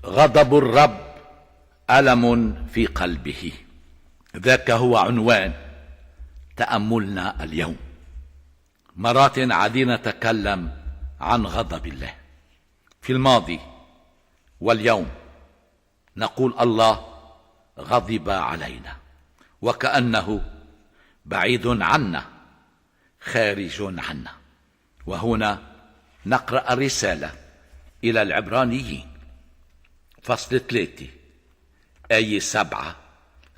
غضب الرب ألم في قلبه. ذاك هو عنوان تأملنا اليوم. مرات عديدة نتكلم عن غضب الله في الماضي واليوم، نقول الله غضب علينا وكأنه بعيد عنا خارج عنا. وهنا نقرأ الرسالة إلى العبرانيين فصل 3 آية 7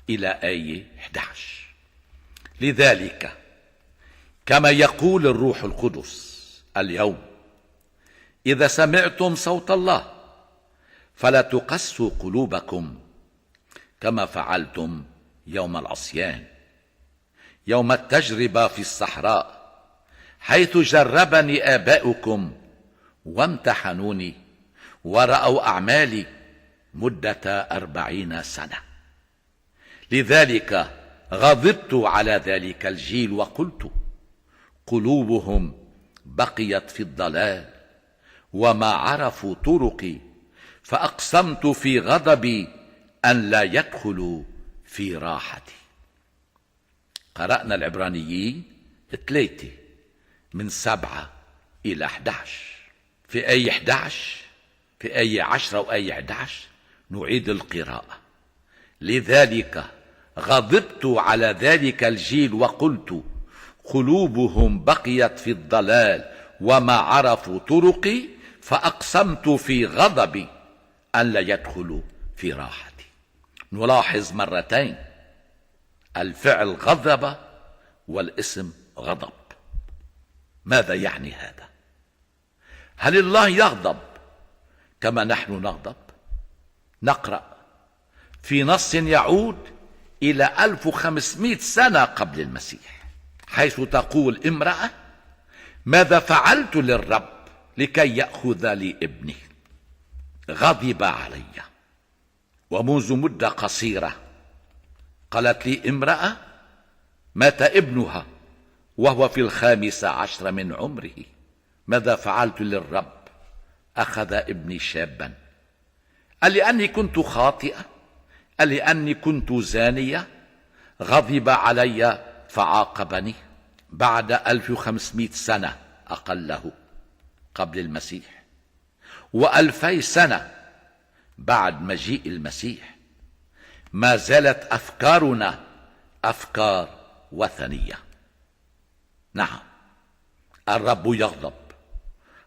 إلى آية 11. لذلك كما يقول الروح القدس اليوم: إذا سمعتم صوت الله فلا تقسوا قلوبكم كما فعلتم يوم العصيان، يوم التجربة في الصحراء، حيث جربني آباؤكم وامتحنوني ورأوا أعمالي مدة 40 سنة. لذلك غضبت على ذلك الجيل وقلت: قلوبهم بقيت في الضلال وما عرفوا طرقي، فأقسمت في غضبي أن لا يدخلوا في راحتي. قرأنا العبرانيين 3 من 7 إلى 11. في آية 11 في آية 10 وآية 11 نعيد القراءة: لذلك غضبت على ذلك الجيل وقلت: قلوبهم بقيت في الضلال وما عرفوا طرقي، فأقسمت في غضبي أن لا يدخلوا في راحتي. نلاحظ مرتين الفعل غضب والاسم غضب. ماذا يعني هذا؟ هل الله يغضب كما نحن نغضب؟ نقرأ في نص يعود إلى 1500 سنة قبل المسيح، حيث تقول امرأة: ماذا فعلت للرب لكي يأخذ لي ابني؟ غضب علي. ومنذ مدة قصيرة قالت لي امرأة: مات ابنها وهو في 15 من عمره. ماذا فعلت للرب؟ أخذ ابني شابا. ألأني كنت خاطئة؟ ألأني كنت زانية؟ غضب علي فعاقبني. بعد 1500 سنة أقله قبل المسيح، و2000 سنة بعد مجيء المسيح، ما زالت أفكارنا أفكار وثنية. نعم، الرب يغضب،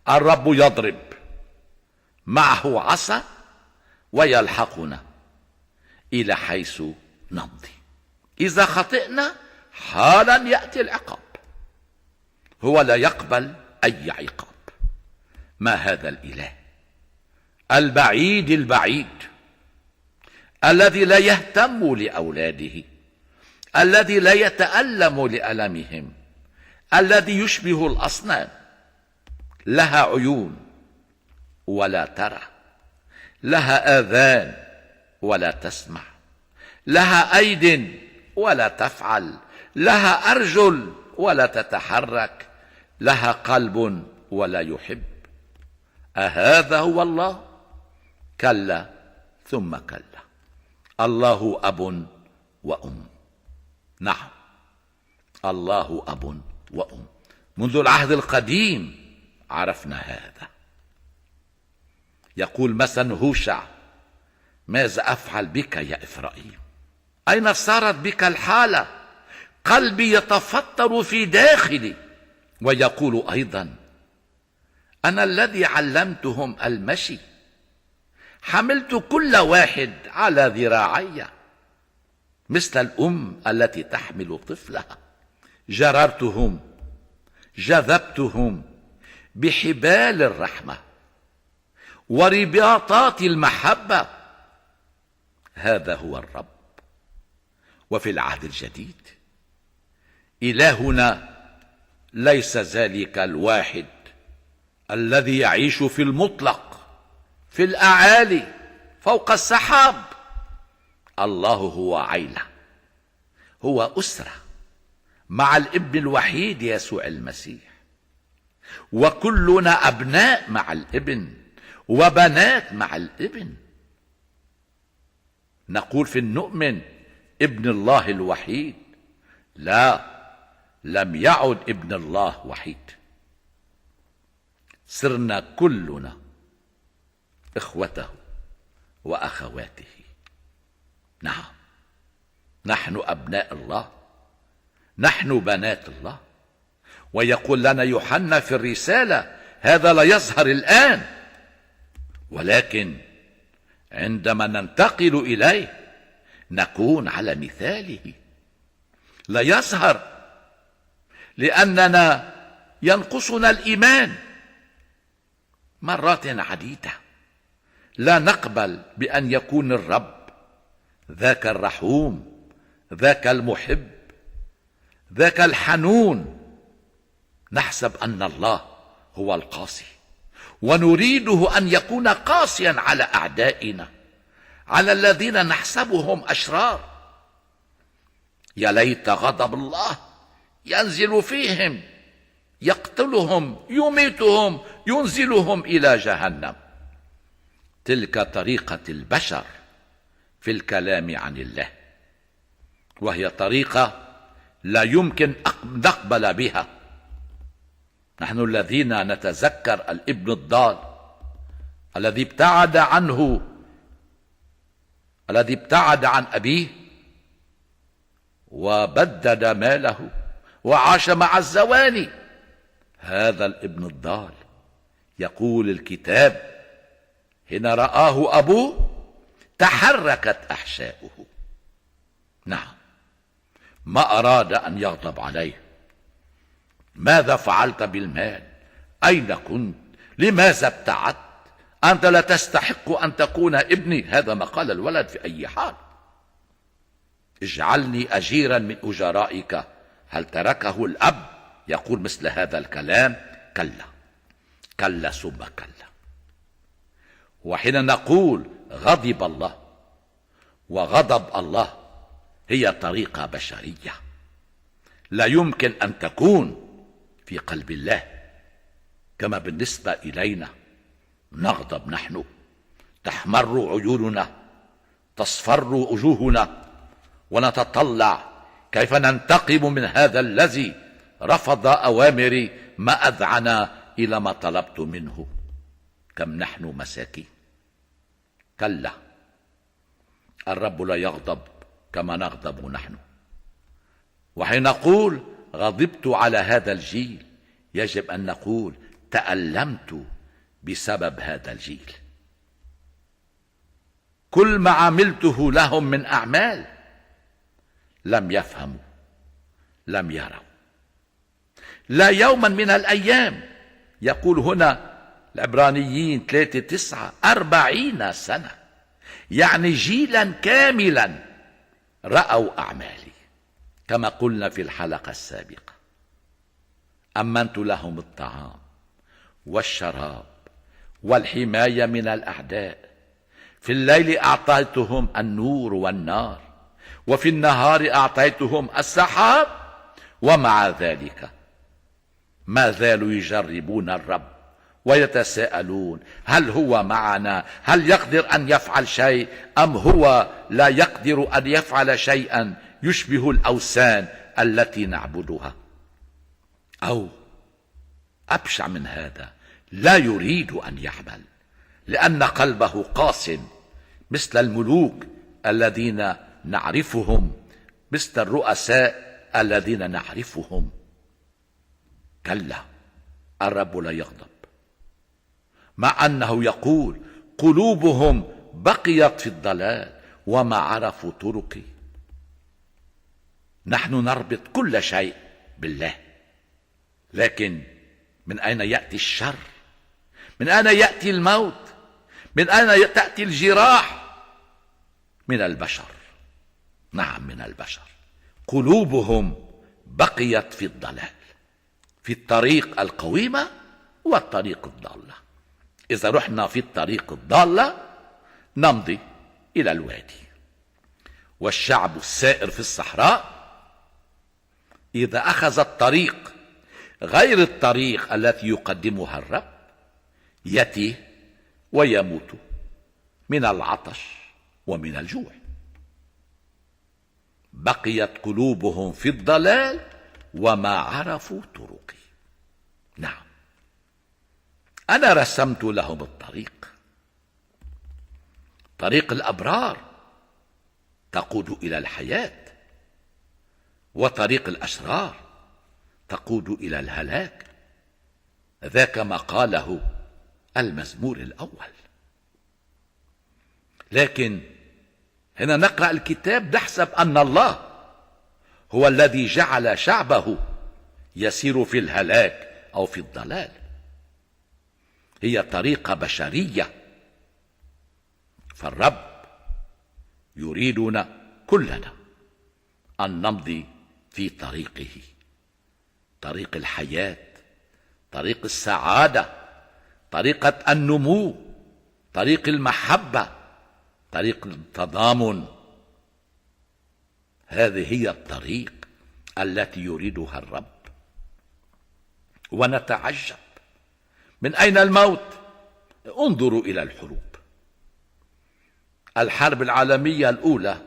الرب يضرب، معه عصا ويلحقنا إلى حيث نمضي. إذا خطئنا حالا يأتي العقاب. هو لا يقبل أي عقاب. ما هذا الإله البعيد البعيد الذي لا يهتم لأولاده، الذي لا يتألم لألمهم، الذي يشبه الأصنام، لها عيون ولا ترى، لها آذان ولا تسمع، لها أيد ولا تفعل، لها أرجل ولا تتحرك، لها قلب ولا يحب. أهذا هو الله؟ كلا ثم كلا. الله أب وأم. نعم، الله أب وأم. منذ العهد القديم عرفنا هذا. يقول مثلا هوشع: ماذا أفعل بك يا إفرايم؟ أين صارت بك الحالة؟ قلبي يتفطر في داخلي. ويقول أيضا: أنا الذي علمتهم المشي، حملت كل واحد على ذراعي، مثل الأم التي تحمل طفلها. جررتهم، جذبتهم بحبال الرحمة ورباطات المحبة. هذا هو الرب. وفي العهد الجديد إلهنا ليس ذلك الواحد الذي يعيش في المطلق في الأعالي فوق السحاب. الله هو عيلة، هو أسرة مع الابن الوحيد يسوع المسيح، وكلنا أبناء مع الابن وبنات مع الابن. نقول في نؤمن ابن الله الوحيد؟ لا، لم يعد ابن الله وحيد، صرنا كلنا إخوته وأخواته. نعم، نحن أبناء الله، نحن بنات الله. ويقول لنا يوحنا في الرسالة: هذا لا يظهر الآن، ولكن عندما ننتقل إليه نكون على مثاله. لا يظهر لأننا ينقصنا الإيمان مرات عديدة. لا نقبل بأن يكون الرب ذاك الرحوم، ذاك المحب، ذاك الحنون. نحسب أن الله هو القاسي، ونريده أن يكون قاسيا على أعدائنا، على الذين نحسبهم أشرار. يا ليت غضب الله ينزل فيهم، يقتلهم، يميتهم، ينزلهم إلى جهنم. تلك طريقة البشر في الكلام عن الله، وهي طريقة لا يمكن أن نقبل بها. نحن الذين نتذكر الابن الضال الذي ابتعد عن أبيه وبدد ماله وعاش مع الزواني. هذا الابن الضال يقول الكتاب: حين رآه أبوه تحركت أحشاؤه. نعم، ما أراد أن يغضب عليه. ماذا فعلت بالمال؟ أين كنت؟ لماذا ابتعدت؟ أنت لا تستحق أن تكون ابني. هذا ما قال الولد في أي حال. اجعلني أجيرا من أجرائك. هل تركه الأب يقول مثل هذا الكلام؟ كلا، كلا ثم كلا. وحين نقول غضب الله، وغضب الله هي طريقة بشرية لا يمكن أن تكون في قلب الله. كما بالنسبة إلينا نغضب نحن، تحمر عيوننا، تصفر وجوهنا، ونتطلع كيف ننتقم من هذا الذي رفض أوامري ما أذعن إلى ما طلبت منه. كم نحن مساكين. كلا، الرب لا يغضب كما نغضب نحن. وحين نقول غضبت على هذا الجيل يجب أن نقول تألمت بسبب هذا الجيل. كل ما عملته لهم من أعمال لم يفهموا، لم يروا. لا يوما من الأيام، يقول هنا العبرانيين 3:9 40 سنة، يعني جيلا كاملا رأوا أعمالي. كما قلنا في الحلقة السابقة: أمنت لهم الطعام والشراب والحماية من الأعداء. في الليل أعطيتهم النور والنار، وفي النهار أعطيتهم السحاب. ومع ذلك ما زالوا يجربون الرب ويتساءلون: هل هو معنا؟ هل يقدر أن يفعل شيء؟ أم هو لا يقدر أن يفعل شيئا يشبه الأوثان التي نعبدها؟ أو أبشع من هذا، لا يريد أن يعمل لأن قلبه قاس، مثل الملوك الذين نعرفهم، مثل الرؤساء الذين نعرفهم. كلا، الرب لا يغضب، مع أنه يقول قلوبهم بقيت في الضلال وما عرفوا طرقي. نحن نربط كل شيء بالله، لكن من أين يأتي الشر؟ من أين يأتي الموت؟ من أين تأتي الجراح؟ من البشر. نعم، من البشر. قلوبهم بقيت في الضلال، في الطريق القويمة والطريق الضالة. إذا رحنا في الطريق الضالة نمضي إلى الوادي. والشعب السائر في الصحراء إذا أخذ الطريق غير الطريق التي يقدمها الرب يتيه ويموت من العطش ومن الجوع. بقيت قلوبهم في الضلال وما عرفوا طرقي. نعم، أنا رسمت لهم الطريق، طريق الأبرار تقود إلى الحياة، وطريق الأشرار تقود إلى الهلاك. ذاك ما قاله المزمور الأول. لكن هنا نقرأ الكتاب نحسب أن الله هو الذي جعل شعبه يسير في الهلاك أو في الضلال. هي طريقة بشرية، فالرب يريدنا كلنا أن نمضي في طريقه، طريق الحياة، طريق السعادة، طريقة النمو، طريق المحبة، طريق التضامن. هذه هي الطريق التي يريدها الرب. ونتعجب من أين الموت؟ انظروا إلى الحروب. الحرب العالمية الأولى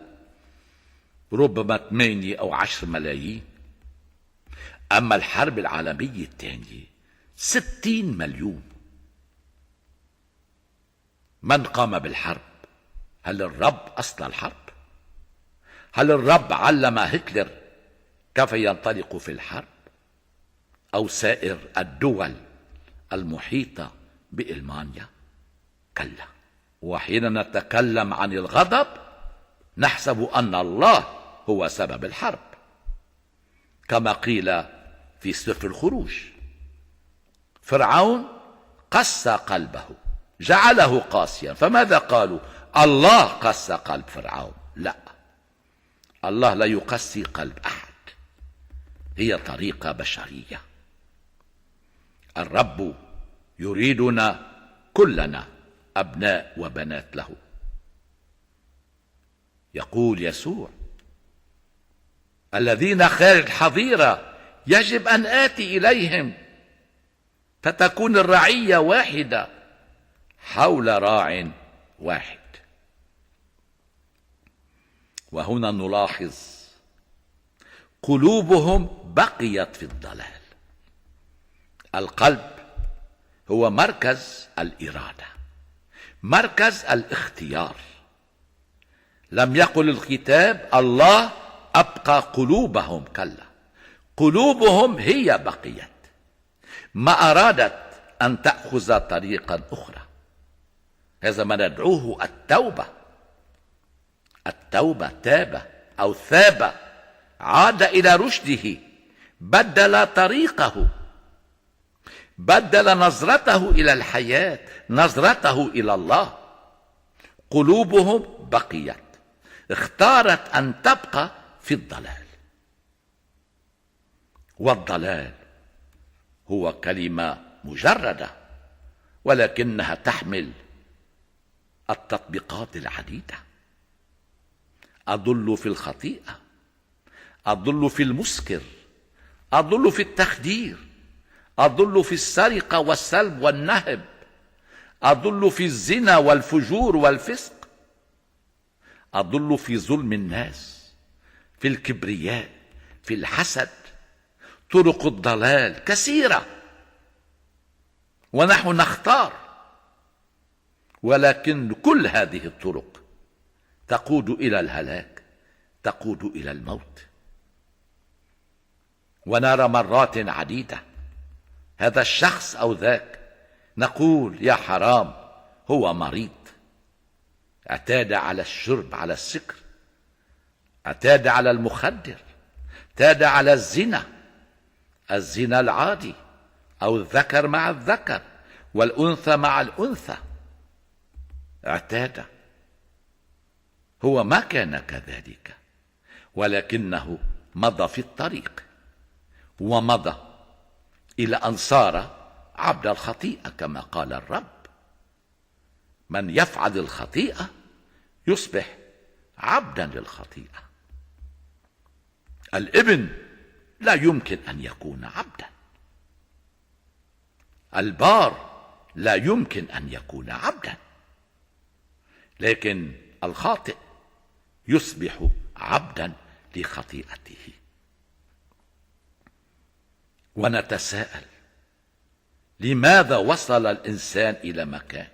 ربما 8 أو 10 ملايين، أما الحرب العالمية الثانية 60 مليون. من قام بالحرب؟ هل الرب أصل الحرب؟ هل الرب علم هتلر كيف ينطلق في الحرب؟ أو سائر الدول المحيطة بألمانيا؟ كلا. وحين نتكلم عن الغضب نحسب أن الله هو سبب الحرب، كما قيل في سفر الخروج: فرعون قسى قلبه، جعله قاسيا. فماذا قالوا؟ الله قسى قلب فرعون. لا، الله لا يقسي قلب أحد، هي طريقة بشرية. الرب يريدنا كلنا أبناء وبنات له. يقول يسوع: الذين خارج الحظيرة يجب أن آتي إليهم، فتكون الرعية واحدة حول راع واحد. وهنا نلاحظ قلوبهم بقيت في الضلال. القلب هو مركز الإرادة، مركز الاختيار. لم يقل الكتاب الله أبقى قلوبهم، كلا، قلوبهم هي بقيت، ما أرادت أن تأخذ طريقا أخرى. هذا ما ندعوه التوبة. التوبة تاب أو ثاب، عاد إلى رشده، بدل طريقه، بدل نظرته إلى الحياة، نظرته إلى الله. قلوبهم بقيت، اختارت أن تبقى في الضلال. والضلال هو كلمة مجردة، ولكنها تحمل التطبيقات العديدة. أضل في الخطيئة، أضل في المسكر، أضل في التخدير، أضل في السرقة والسلب والنهب، أضل في الزنا والفجور والفسق، أضل في ظلم الناس، في الكبرياء، في الحسد. طرق الضلال كثيرة ونحن نختار، ولكن كل هذه الطرق تقود إلى الهلاك، تقود إلى الموت. ونرى مرات عديدة هذا الشخص أو ذاك، نقول يا حرام هو مريض، اعتاد على الشرب، على السكر، اعتاد على المخدر، اعتاد على الزنا، الزنا العادي، أو الذكر مع الذكر والأنثى مع الأنثى، اعتاد. هو ما كان كذلك، ولكنه مضى في الطريق، ومضى إلى أن صار عبد الخطيئة، كما قال الرب: من يفعل الخطيئة يصبح عبدا للخطيئة. الابن لا يمكن أن يكون عبدا، البار لا يمكن أن يكون عبدا، لكن الخاطئ يصبح عبدا لخطيئته. ونتساءل: لماذا وصل الإنسان إلى مكان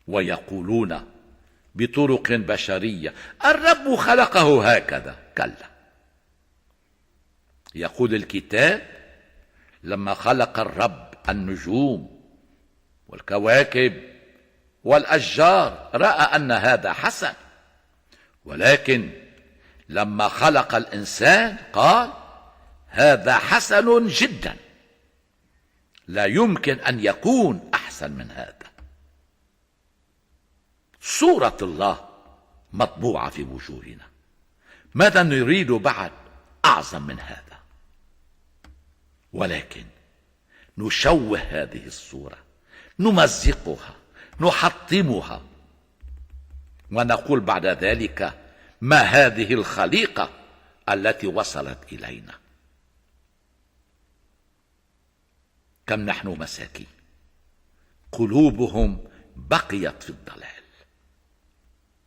ويقولون بطرق بشرية الرب خلقه هكذا؟ كلا، يقول الكتاب: لما خلق الرب النجوم والكواكب والأشجار رأى أن هذا حسن، ولكن لما خلق الإنسان قال: هذا حسن جدا، لا يمكن أن يكون أحسن من هذا. صورة الله مطبوعة في وجوهنا، ماذا نريد بعد أعظم من هذا؟ ولكن نشوه هذه الصورة، نمزقها، نحطمها، ونقول بعد ذلك: ما هذه الخليقة التي وصلت إلينا؟ كم نحن مساكين، قلوبهم بقيت في الضلال.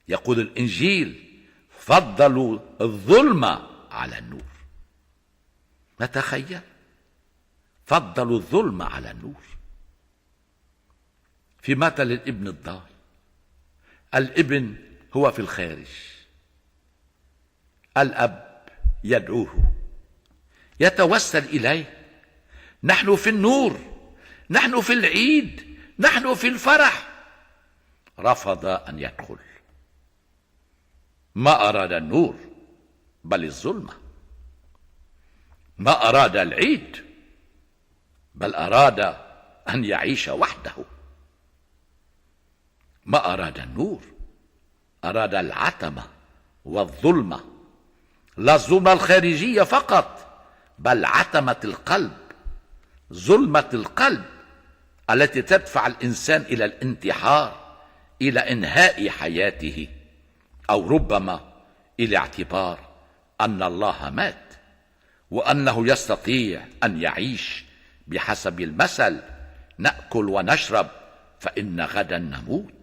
يقول الإنجيل: فضلوا الظلم على النور. نتخيل، فضلوا الظلم على النور. في مثل الابن الضال، الابن هو في الخارج، الأب يدعوه، يتوسل إليه: نحن في النور، نحن في العيد، نحن في الفرح. رفض أن يدخل، ما أراد النور بل الظلمة، ما أراد العيد بل أراد أن يعيش وحده، ما أراد النور، أراد العتمة والظلمة، لا الظلمة الخارجية فقط بل عتمة القلب، ظلمة القلب التي تدفع الإنسان إلى الانتحار، إلى إنهاء حياته، أو ربما إلى اعتبار أن الله مات وأنه يستطيع أن يعيش بحسب المثل: نأكل ونشرب فإن غدا نموت،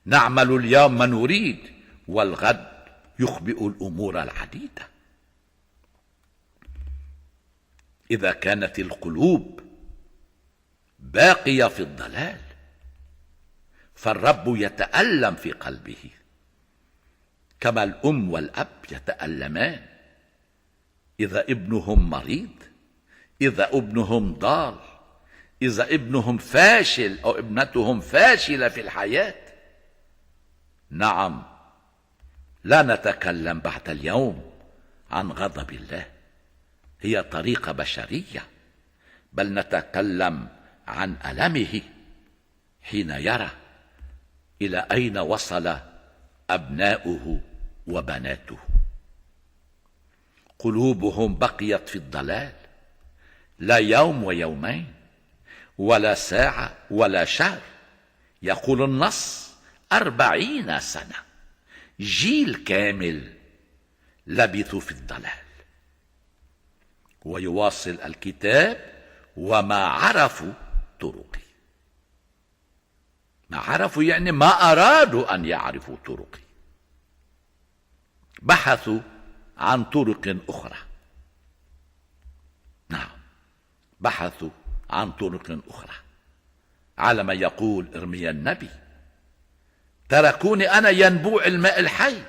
نعمل اليوم ما نريد والغد يخبئ الأمور العديدة. إذا كانت القلوب باقية في الضلال فالرب يتألم في قلبه، كما الأم والأب يتألمان إذا ابنهم مريض، إذا ابنهم ضال، إذا ابنهم فاشل أو ابنتهم فاشلة في الحياة. نعم، لا نتكلم بعد اليوم عن غضب الله، هي طريقة بشرية، بل نتكلم عن ألمه حين يرى إلى أين وصل أبناؤه وبناته. قلوبهم بقيت في الضلال، لا يوم ويومين ولا ساعة ولا شهر، يقول النص 40 سنة، جيل كامل لبثوا في الضلال. ويواصل الكتاب: وما عرفوا طرقي. ما عرفوا يعني ما أرادوا أن يعرفوا طرقي، بحثوا عن طرق أخرى. نعم، بحثوا عن طرق أخرى، على ما يقول إرميا النبي: تركوني أنا ينبوع الماء الحي،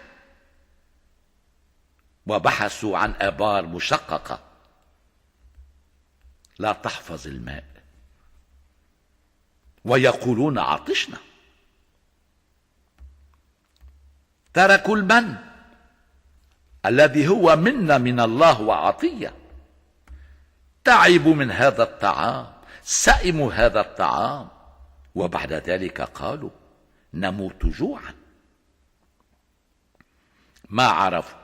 وبحثوا عن آبار مشققة لا تحفظ الماء، ويقولون عطشنا. تركوا المن الذي هو منا من الله وعطية، تعبوا من هذا الطعام، سئموا هذا الطعام، وبعد ذلك قالوا: نموت جوعا. ما عرفوا،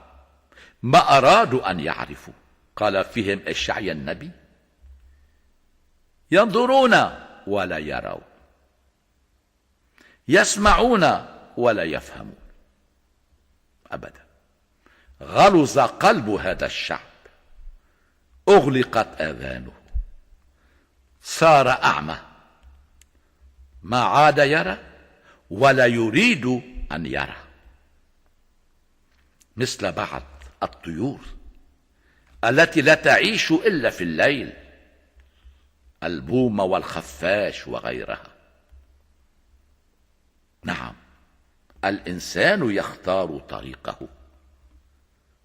ما أرادوا أن يعرفوا. قال فيهم إشعيا النبي: ينظرون ولا يرون، يسمعون ولا يفهمون. أبدا، غلظ قلب هذا الشعب، أغلقت آذانه، صار أعمى، ما عاد يرى ولا يريد أن يرى. مثل بعض الطيور التي لا تعيش إلا في الليل، البوم والخفاش وغيرها. نعم، الإنسان يختار طريقه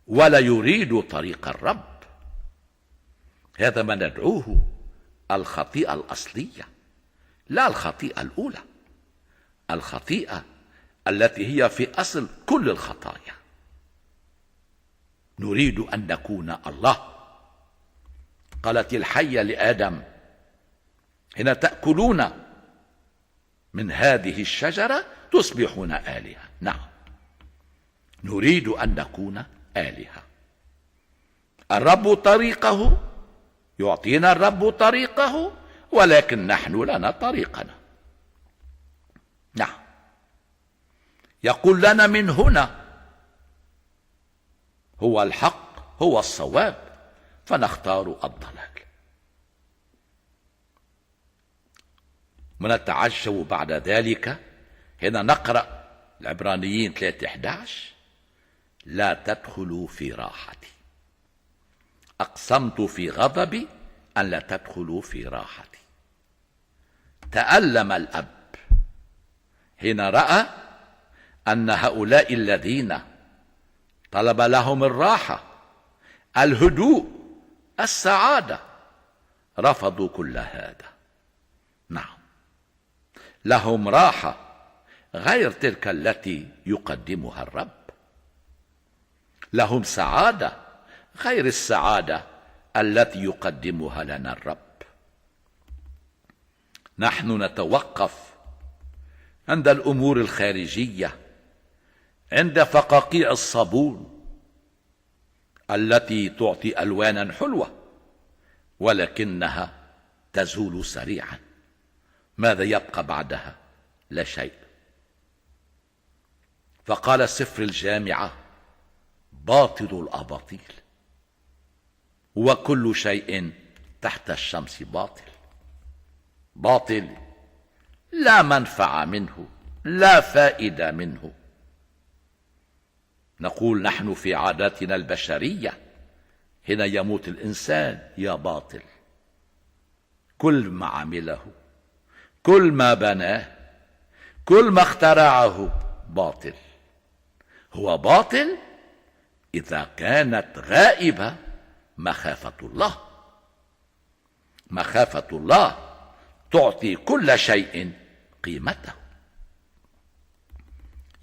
ولا يريد طريق الرب. هذا ما ندعوه الخطيئة الأصلية، لا الخطيئة الأولى، الخطيئة التي هي في أصل كل الخطايا. نريد أن نكون الله. قالت الحية لآدم حين تأكلون من هذه الشجرة تصبحون آلهة. نعم، نريد أن نكون آلهة. الرب طريقه، يعطينا الرب طريقه، ولكن نحن لنا طريقنا. نعم، يقول لنا من هنا هو الحق، هو الصواب، فنختار الضلال. ونتعجب بعد ذلك هنا نقرأ العبرانيين 3:11: لا تدخلوا في راحتي، أقسمت في غضبي أن لا تدخلوا في راحتي. تألم الأب حين رأى أن هؤلاء الذين طلب لهم الراحة، الهدوء، السعادة، رفضوا كل هذا. نعم، لهم راحة غير تلك التي يقدمها الرب، لهم سعادة غير السعادة التي يقدمها لنا الرب. نحن نتوقف عند الأمور الخارجية، عند فقاقيع الصابون التي تعطي ألوانا حلوة، ولكنها تزول سريعا. ماذا يبقى بعدها؟ لا شيء. فقال سفر الجامعة: باطل الأباطيل وكل شيء تحت الشمس باطل. باطل، لا منفعة منه، لا فائدة منه. نقول نحن في عاداتنا البشرية حين يموت الإنسان: يا باطل. كل ما عمله، كل ما بناه، كل ما اخترعه باطل. هو باطل إذا كانت غائبة مخافة الله. مخافة الله تعطي كل شيء قيمته.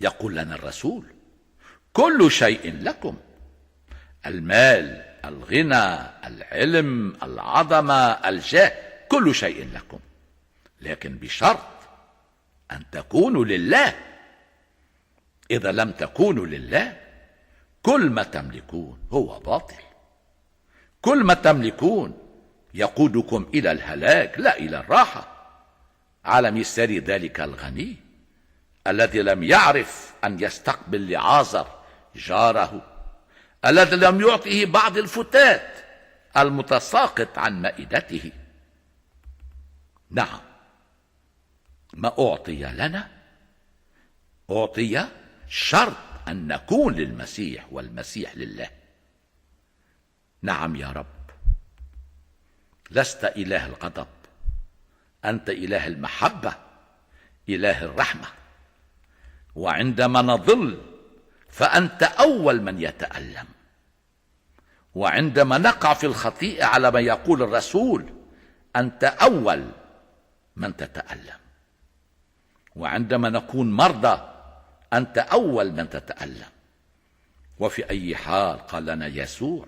يقول لنا الرسول: كل شيء لكم، المال، الغنى، العلم، العظمة، الجاه، كل شيء لكم، لكن بشرط أن تكونوا لله. إذا لم تكونوا لله كل ما تملكون هو باطل. كل ما تملكون يقودكم إلى الهلاك لا إلى الراحة، على مثال ذلك الغني الذي لم يعرف أن يستقبل لعازر جاره، الذي لم يعطه بعض الفتات المتساقط عن مائدته. نعم، ما أعطي لنا أعطي شرط أن نكون للمسيح والمسيح لله. نعم يا رب، لست إله الغضب، أنت إله المحبة، إله الرحمة. وعندما نضل فأنت أول من يتألم، وعندما نقع في الخطيئة على ما يقول الرسول أنت أول من تتألم، وعندما نكون مرضى أنت أول من تتألم. وفي أي حال قال لنا يسوع: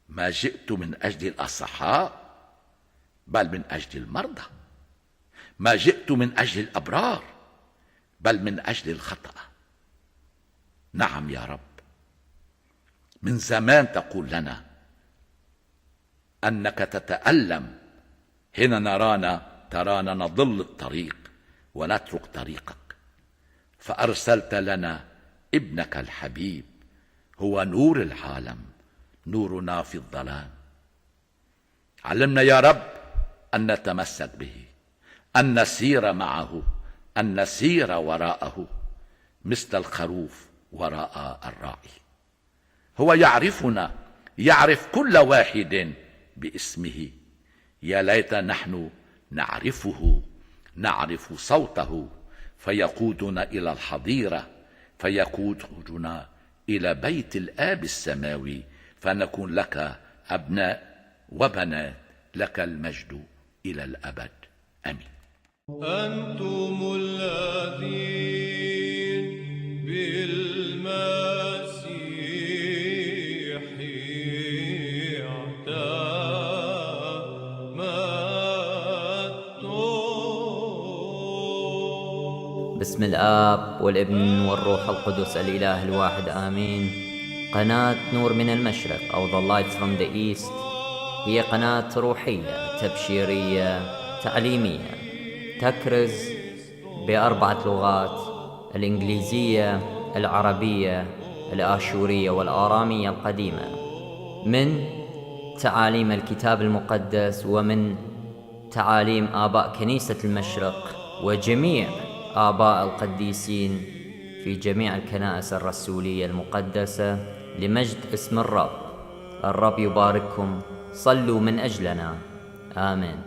ما جئت من أجل الأصحاء بل من أجل المرضى. ما جئت من أجل الأبرار بل من أجل الخطأ. نعم يا رب، من زمان تقول لنا أنك تتألم حين ترانا نضل الطريق ونترك طريقك، فأرسلت لنا ابنك الحبيب، هو نور العالم، نورنا في الظلام. علمنا يا رب أن نتمسك به، أن نسير معه، أن نسير وراءه مثل الخروف وراء الراعي. هو يعرفنا، يعرف كل واحد باسمه. يا ليت نحن نعرفه، نعرف صوته فيقودنا إلى الحظيرة، فيقودنا إلى بيت الآب السماوي، فنكون لك أبناء وبنات، لك المجد إلى الأبد. آمين. أنتم الذين بالمسيح اعتمدتم. بسم الآب والابن والروح القدس الإله الواحد آمين. قناة نور من المشرق أو The Light from the East هي قناة روحية تبشيرية تعليمية تكرز ب4 لغات: الإنجليزية، العربية، الآشورية والآرامية القديمة، من تعاليم الكتاب المقدس ومن تعاليم آباء كنيسة المشرق وجميع آباء القديسين في جميع الكنائس الرسولية المقدسة، لمجد اسم الرب. الرب يبارككم. صلوا من أجلنا. آمين.